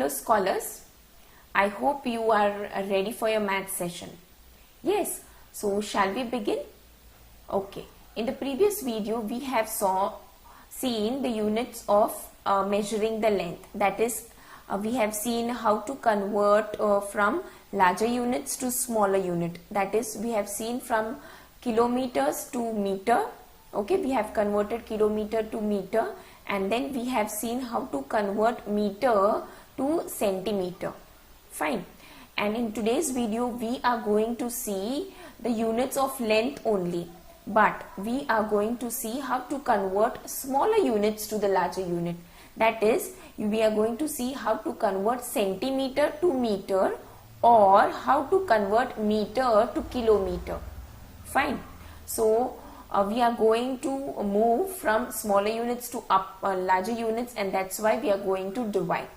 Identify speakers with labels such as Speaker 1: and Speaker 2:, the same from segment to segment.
Speaker 1: Hello scholars, I hope you are ready for your math session. Yes, so shall we begin? Okay, in the previous video we have seen the units of measuring the length. That is, we have seen how to convert from larger units to smaller unit. That is, we have seen from kilometers to meter. Okay, we have converted kilometer to meter, and then we have seen how to convert meter to centimeter. Fine. And in today's video we are going to see the units of length only, but we are going to see how to convert smaller units to the larger unit. That is, we are going to see how to convert centimeter to meter or how to convert meter to kilometer. Fine. So we are going to move from smaller units to larger units, and that's why we are going to divide.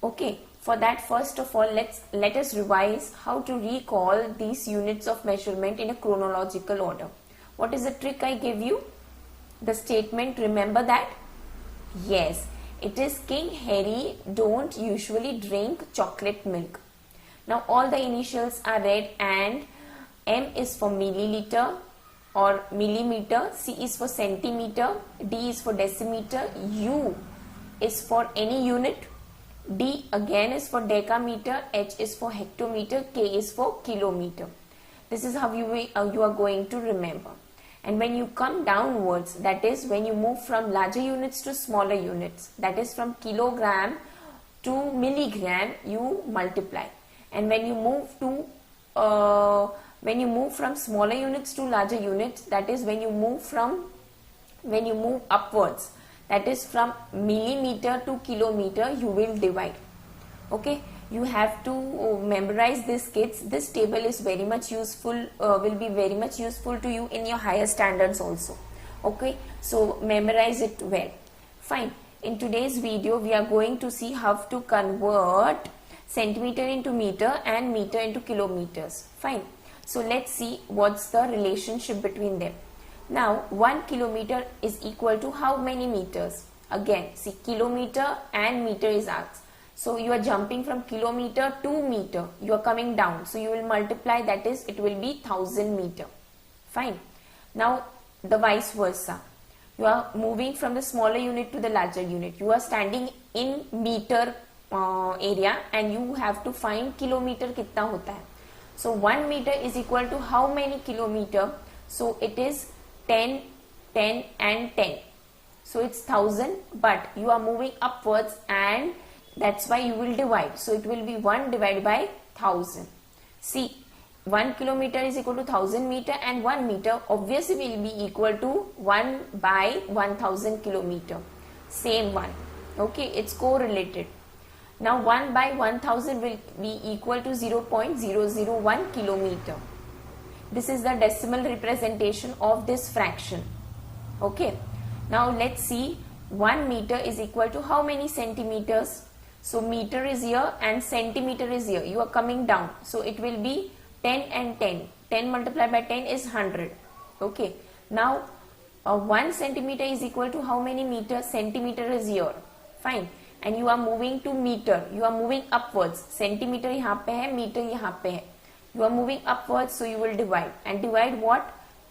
Speaker 1: Okay, for that, first of all, let us revise how to recall these units of measurement in a chronological order. What is the trick I gave you? The statement, remember that? Yes, it is King Harry don't usually drink chocolate milk. Now all the initials are read, and M is for milliliter or millimeter, C is for centimeter, D is for decimeter, U is for any unit, D again is for decameter, H is for hectometer, K is for kilometer. This is how you are going to remember. And when you come downwards, that is when you move from larger units to smaller units, that is from kilogram to milligram, you multiply. And when you move from smaller units to larger units, that is when you move upwards, that is from millimeter to kilometer, you will divide. Okay, you have to memorize this, kids. This table is very much useful, will be very much useful to you in your higher standards also. Okay, so memorize it well. Fine. In today's video we are going to see how to convert centimeter into meter and meter into kilometers. Fine. So let's see what's the relationship between them. Now 1 kilometer is equal to how many meters? Again, see, kilometer and meter is asked. So you are jumping from kilometer to meter. You are coming down. So you will multiply, that is, it will be 1000 meter. Fine. Now the vice versa. You are moving from the smaller unit to the larger unit. You are standing in meter area, and you have to find kilometer kitna hota hai. So 1 meter is equal to how many kilometer? So it is 10, 10 and 10. So it's 1000, but you are moving upwards, and that's why you will divide. So it will be 1 divided by 1000. See, 1 kilometer is equal to 1000 meter, and 1 meter obviously will be equal to 1 by 1000 kilometer. Same one. Okay, it's correlated. Now 1 by 1000 will be equal to 0.001 kilometer. This is the decimal representation of this fraction. Okay. Now let's see, 1 meter is equal to how many centimeters? So meter is here and centimeter is here. You are coming down. So it will be 10 and 10. 10 multiplied by 10 is 100. Okay. Now 1 centimeter is equal to how many meters? Centimeter is here. Fine. And you are moving to meter. You are moving upwards. Centimeter यहाँ पे है, meter यहाँ पे है. You are moving upwards, so you will divide. And divide what?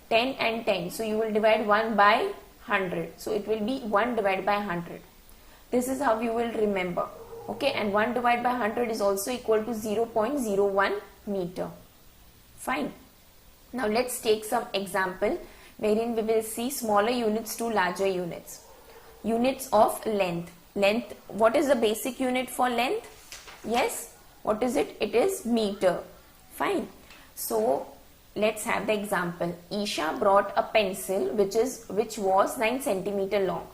Speaker 1: 10 and 10. So you will divide 1 by 100. So it will be 1 divided by 100. This is how you will remember. Okay, and 1 divided by 100 is also equal to 0.01 meter. Fine. Now let's take some example wherein we will see smaller units to larger units. Units of length. Length, what is the basic unit for length? Yes, what is it? It is meter. Fine. So let's have the example. Isha brought a pencil which was 9 centimeter long.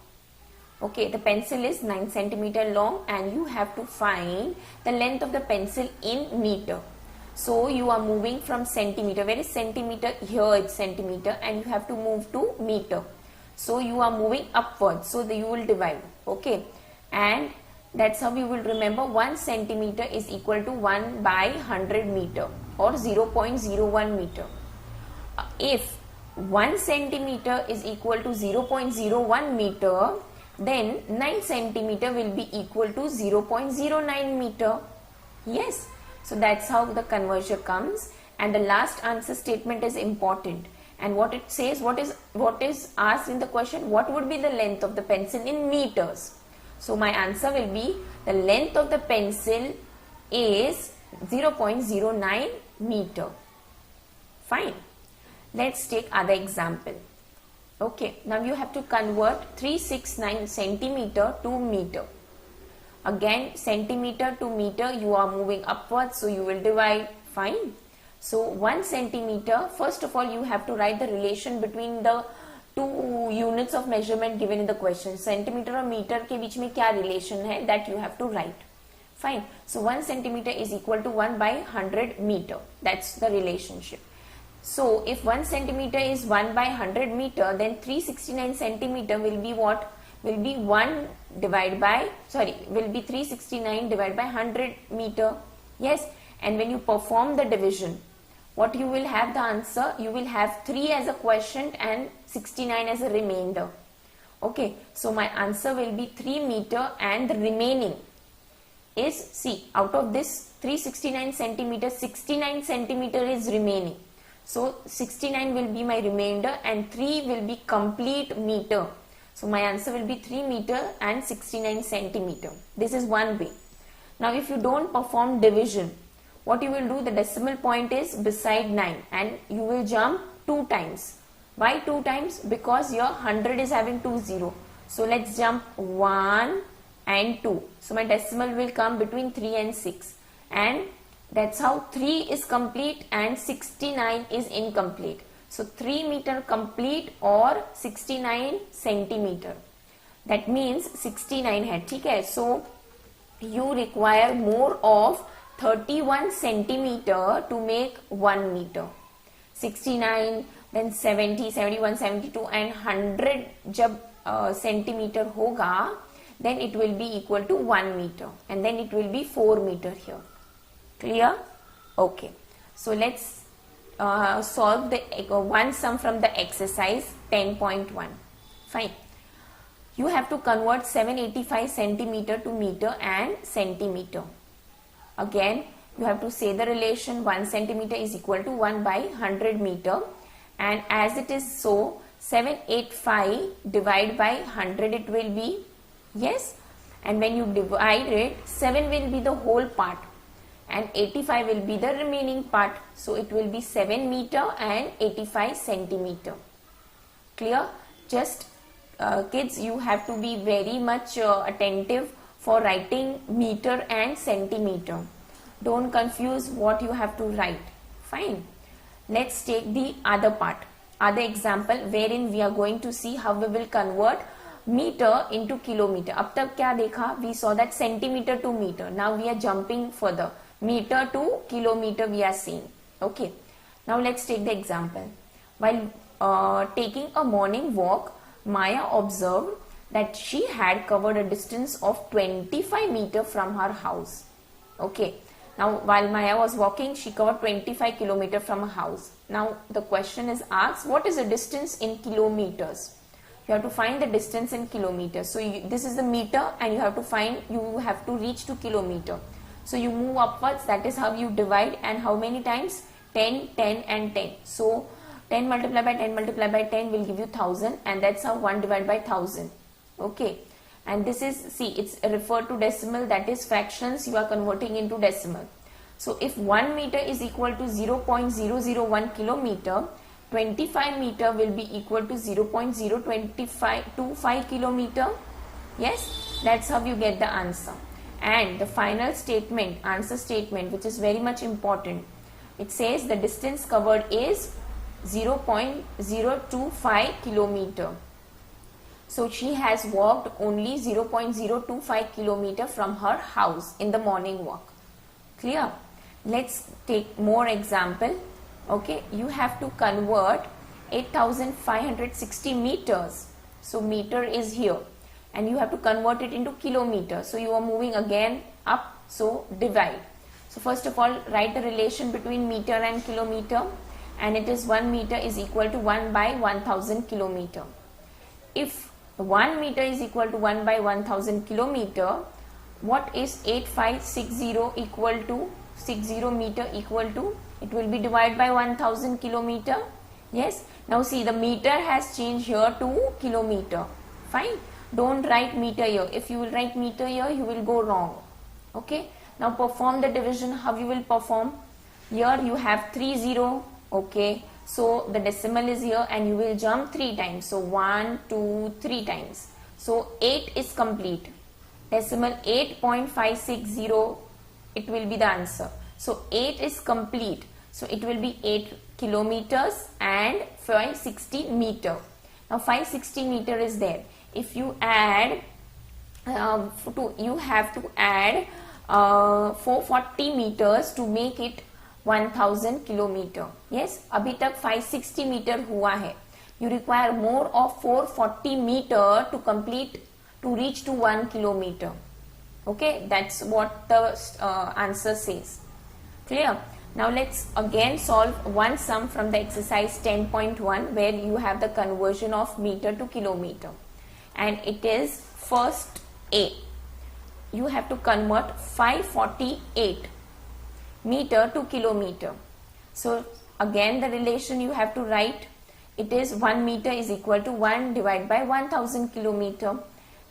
Speaker 1: Okay, the pencil is 9 centimeter long, and you have to find the length of the pencil in meter. So you are moving from centimeter. Where is centimeter? Here it's centimeter, and you have to move to meter. So you are moving upwards. So you will divide. Okay. And that's how we will remember 1 centimeter is equal to 1 by 100 meter or 0.01 meter. If 1 centimeter is equal to 0.01 meter, then 9 centimeter will be equal to 0.09 meter. Yes, so that's how the conversion comes. And the last answer statement is important, and what it says, what is asked in the question, what would be the length of the pencil in meters. So my answer will be the length of the pencil is 0.09 meter. Fine. Let's take other example. Okay, now you have to convert 369 centimeter to meter. Again, centimeter to meter, you are moving upwards, so you will divide. Fine. So 1 centimeter, first of all you have to write the relation between the two units of measurement given in the question. Centimeter और meter के बीच में क्या relation है, that you have to write. Fine. So 1 centimeter is equal to 1 by 100 meter. That's the relationship. So if 1 centimeter is 1 by 100 meter, then 369 centimeter will be what? Will be 369 divided by 100 meter. Yes. And when you perform the division, what you will have the answer? You will have 3 as a quotient and 69 as a remainder. Okay. So my answer will be 3 meter, and the remaining is, see, out of this 369 centimeter, 69 centimeter is remaining. So 69 will be my remainder and 3 will be complete meter. So my answer will be 3 meter and 69 centimeter. This is one way. Now if you don't perform division, what you will do, the decimal point is beside 9 and you will jump 2 times. Why 2 times? Because your 100 is having 2 0. So let's jump 1 and 2. So my decimal will come between 3 and 6. And that's how 3 is complete and 69 is incomplete. So 3 meter complete or 69 centimeter. That means 69 है, ठीक है? So you require more of 31 centimeter to make 1 meter. 69, then 70, 71, 72 and 100 जब centimeter होगा, then it will be equal to 1 meter and then it will be 4 meter here. Clear? Okay. So let's solve the one sum from the exercise 10.1. Fine. You have to convert 785 centimeter to meter and centimeter. Again, you have to say the relation 1 centimeter is equal to 1 by 100 meter, and as it is so, 785 divided by 100 it will be, yes, and when you divide it, 7 will be the whole part and 85 will be the remaining part. So it will be 7 meter and 85 centimeter. Clear? Just kids, you have to be very much attentive for writing meter and centimeter. Don't confuse what you have to write. Fine. Let's take the other part, other example wherein we are going to see how we will convert meter into kilometer. अब तक क्या देखा? We saw that centimeter to meter. Now we are jumping further. Meter to kilometer we are seeing. Okay. Now let's take the example. While taking a morning walk, Maya observed that she had covered a distance of 25 meter from her house. Okay. Now while Maya was walking, she covered 25 kilometer from her house. Now the question is asked, what is the distance in kilometers? You have to find the distance in kilometers. So this is the meter and you have to reach to kilometer. So you move upwards, that is how you divide, and how many times? 10, 10 and 10. So 10 multiplied by 10 multiplied by 10 will give you 1000, and that's how 1 divided by 1000. Okay. And this is, see, it's referred to decimal, that is fractions you are converting into decimal. So if 1 meter is equal to 0.001 kilometer, 25 meter will be equal to 0.025 kilometer. Yes, that's how you get the answer. And the final statement, answer statement, which is very much important. It says the distance covered is 0.025 kilometer. So she has walked only 0.025 kilometer from her house in the morning walk. Clear? Let's take more example. Okay, you have to convert 8560 meters. So meter is here and you have to convert it into kilometer. So you are moving again up, so divide. So first of all, write the relation between meter and kilometer, and it is 1 meter is equal to 1 by 1000 kilometer. If 1 meter is equal to 1 by 1000 kilometer. What is 8560 equal to 60 meter equal to? It will be divided by 1000 kilometer. Yes. Now see, the meter has changed here to kilometer. Fine. Don't write meter here. If you will write meter here, you will go wrong. Okay. Now perform the division. How you will perform? Here you have 30. Okay. So the decimal is here and you will jump 3 times. So 1, 2, 3 times. So 8 is complete. Decimal 8.560, it will be the answer. So 8 is complete. So it will be 8 kilometers and 560 meter. Now 560 meter is there. If you add, you have to add 440 meters to make it 1000 kilometer. Yes, अभी तक 560 meter हुआ है. You require more of 440 meter to complete, to reach to 1 kilometer. Okay, that's what the answer says. Clear? Now let's again solve one sum from the exercise 10.1 where you have the conversion of meter to kilometer. And it is first A. You have to convert 548 meter to kilometer. So again the relation you have to write. It is 1 meter is equal to 1 divided by 1000 kilometer.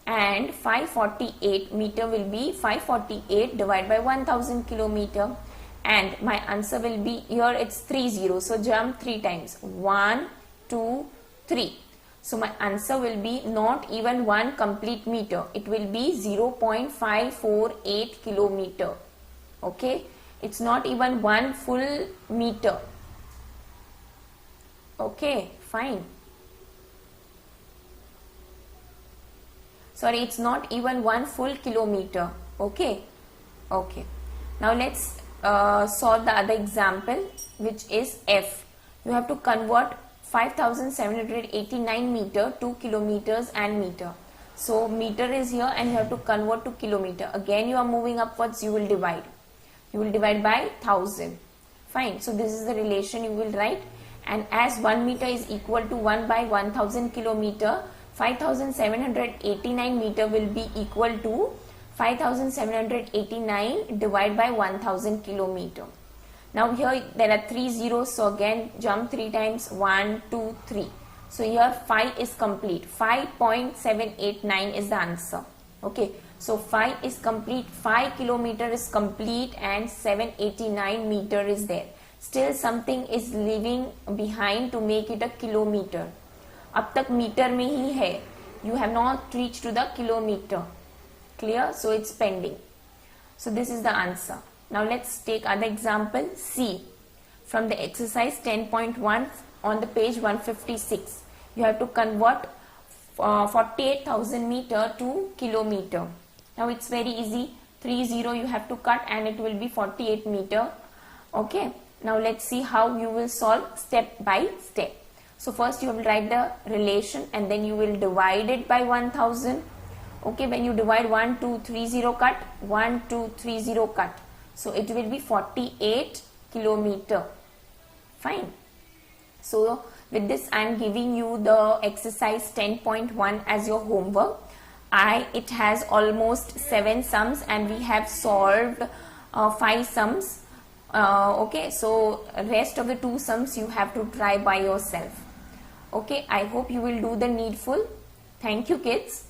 Speaker 1: And 548 meter will be 548 divided by 1000 kilometer. And my answer will be, here it's 30. So jump 3 times. 1, 2, 3. So my answer will be not even 1 complete meter. It will be 0.548 kilometer. Okay. It's not even 1 full meter. Okay. Fine. Sorry, it's not even 1 full kilometer. Okay. Okay. Now let's solve the other example, which is F. You have to convert 5789 meter to kilometers and meter. So meter is here and you have to convert to kilometer. Again you are moving upwards, you will divide. You will divide by 1000. Fine. So this is the relation you will write. And as 1 meter is equal to 1 by 1000 kilometer, 5789 meter will be equal to 5789 divided by 1000 kilometer. Now here there are 3 zeros, so again jump 3 times. 1, 2, 3. So here 5 is complete. 5.789 is the answer. Okay, so 5 is complete, 5 kilometer is complete and 789 meter is there. Still something is leaving behind to make it a kilometer. अब तक metre में ही है. You have not reached to the kilometer. Clear? So it's pending. So this is the answer. Now let's take other example C. From the exercise 10.1 on the page 156. You have to convert 48,000 meter to kilometer. Now it's very easy. 30 you have to cut and it will be 48 meter. Okay. Now let's see how you will solve step by step. So first you will write the relation and then you will divide it by 1000. Okay, when you divide 1, 2, 3, 0 cut, 1, 2, 3, 0 cut. So it will be 48 kilometer. Fine. So with this I am giving you the exercise 10.1 as your homework. It has almost 7 sums and we have solved 5 sums. Okay, so rest of the 2 sums you have to try by yourself. Okay, I hope you will do the needful. Thank you kids.